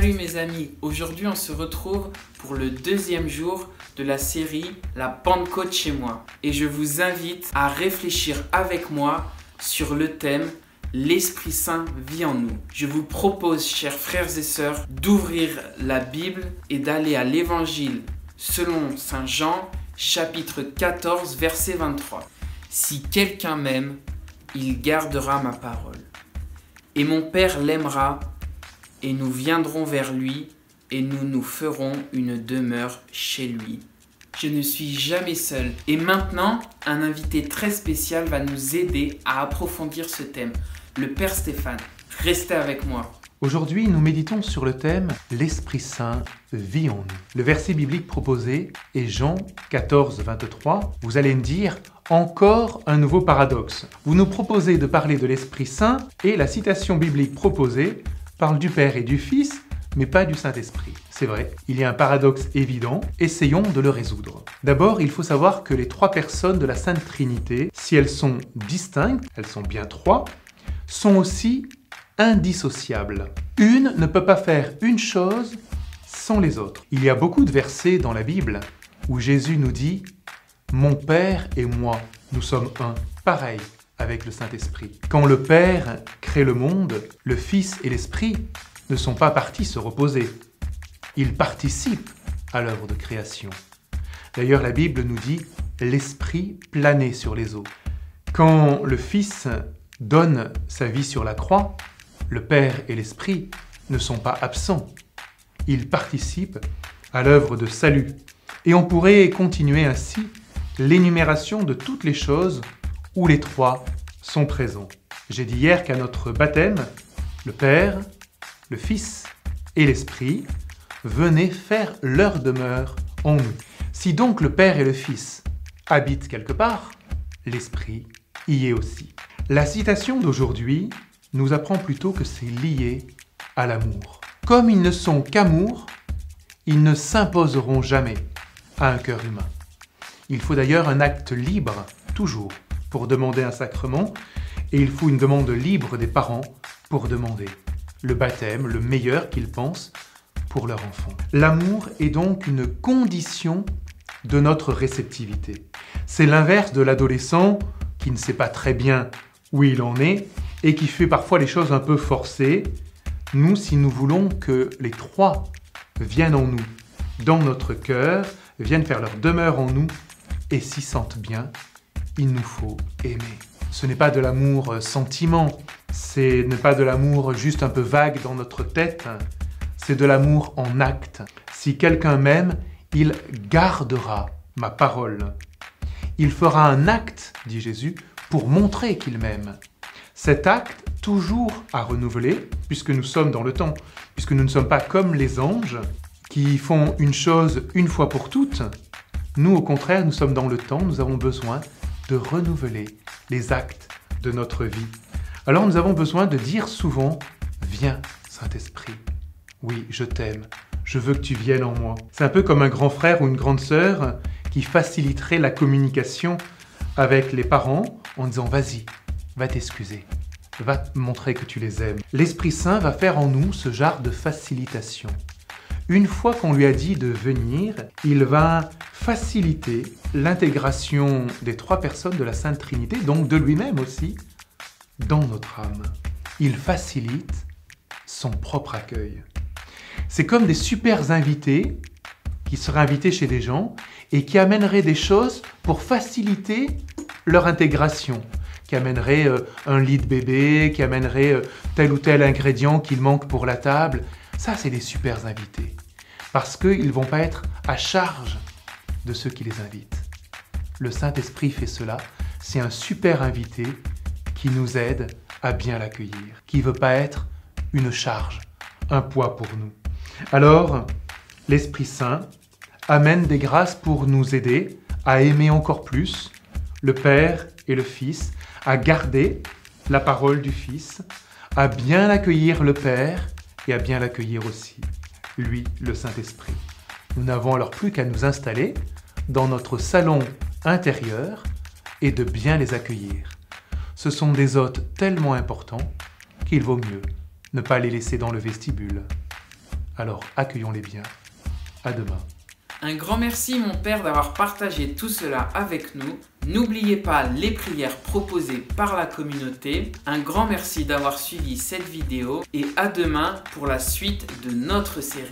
Salut mes amis, aujourd'hui on se retrouve pour le deuxième jour de la série La Pentecôte chez moi. Et je vous invite à réfléchir avec moi sur le thème L'Esprit Saint vit en nous. Je vous propose, chers frères et sœurs, d'ouvrir la Bible et d'aller à l'Évangile selon Saint Jean, chapitre 14, verset 23. Si quelqu'un m'aime, il gardera ma parole. Et mon Père l'aimera, et nous viendrons vers lui, et nous nous ferons une demeure chez lui. Je ne suis jamais seul. Et maintenant, un invité très spécial va nous aider à approfondir ce thème. Le Père Stéphane. Restez avec moi. Aujourd'hui, nous méditons sur le thème « L'Esprit Saint vit en nous ». Le verset biblique proposé est Jean 14, 23. Vous allez me dire « Encore un nouveau paradoxe ». Vous nous proposez de parler de l'Esprit Saint et la citation biblique proposée parle du Père et du Fils, mais pas du Saint-Esprit. C'est vrai, il y a un paradoxe évident, essayons de le résoudre. D'abord, il faut savoir que les trois personnes de la Sainte Trinité, si elles sont distinctes, elles sont bien trois, sont aussi indissociables. Une ne peut pas faire une chose sans les autres. Il y a beaucoup de versets dans la Bible où Jésus nous dit « Mon Père et moi, nous sommes un ». Pareil avec le Saint-Esprit. Quand le Père crée le monde, le Fils et l'Esprit ne sont pas partis se reposer. Ils participent à l'œuvre de création. D'ailleurs, la Bible nous dit « l'Esprit planait sur les eaux ». Quand le Fils donne sa vie sur la croix, le Père et l'Esprit ne sont pas absents. Ils participent à l'œuvre de salut. Et on pourrait continuer ainsi l'énumération de toutes les choses où les trois sont présents. J'ai dit hier qu'à notre baptême, le Père, le Fils et l'Esprit venaient faire leur demeure en nous. Si donc le Père et le Fils habitent quelque part, l'Esprit y est aussi. La citation d'aujourd'hui nous apprend plutôt que c'est lié à l'amour. Comme ils ne sont qu'amour, ils ne s'imposeront jamais à un cœur humain. Il faut d'ailleurs un acte libre, toujours, pour demander un sacrement, et il faut une demande libre des parents pour demander le baptême, le meilleur qu'ils pensent pour leur enfant. L'amour est donc une condition de notre réceptivité. C'est l'inverse de l'adolescent qui ne sait pas très bien où il en est et qui fait parfois les choses un peu forcées. Nous, si nous voulons que les trois viennent en nous, dans notre cœur, viennent faire leur demeure en nous et s'y sentent bien, il nous faut aimer. Ce n'est pas de l'amour sentiment, ce n'est pas de l'amour juste un peu vague dans notre tête, c'est de l'amour en acte. Si quelqu'un m'aime, il gardera ma parole. Il fera un acte, dit Jésus, pour montrer qu'il m'aime. Cet acte, toujours à renouveler, puisque nous sommes dans le temps, puisque nous ne sommes pas comme les anges, qui font une chose une fois pour toutes, nous, au contraire, nous sommes dans le temps, nous avons besoin de renouveler les actes de notre vie. Alors nous avons besoin de dire souvent « Viens, Saint-Esprit, oui, je t'aime, je veux que tu viennes en moi ». C'est un peu comme un grand frère ou une grande sœur qui faciliterait la communication avec les parents en disant « Vas-y, va t'excuser, va te montrer que tu les aimes ». L'Esprit Saint va faire en nous ce genre de facilitation. Une fois qu'on lui a dit de venir, il va faciliter l'intégration des trois personnes de la Sainte Trinité, donc de lui-même aussi, dans notre âme. Il facilite son propre accueil. C'est comme des super invités qui seraient invités chez des gens et qui amèneraient des choses pour faciliter leur intégration, qui amèneraient un lit de bébé, qui amèneraient tel ou tel ingrédient qu'il manque pour la table. Ça, c'est des super invités, parce qu'ils ne vont pas être à charge de ceux qui les invitent. Le Saint-Esprit fait cela, c'est un super invité qui nous aide à bien l'accueillir, qui ne veut pas être une charge, un poids pour nous. Alors, l'Esprit Saint amène des grâces pour nous aider à aimer encore plus le Père et le Fils, à garder la parole du Fils, à bien accueillir le Père et à bien l'accueillir aussi, lui, le Saint-Esprit. Nous n'avons alors plus qu'à nous installer dans notre salon intérieur et de bien les accueillir. Ce sont des hôtes tellement importants qu'il vaut mieux ne pas les laisser dans le vestibule. Alors accueillons-les bien. À demain. Un grand merci mon Père d'avoir partagé tout cela avec nous. N'oubliez pas les prières proposées par la communauté. Un grand merci d'avoir suivi cette vidéo et à demain pour la suite de notre série.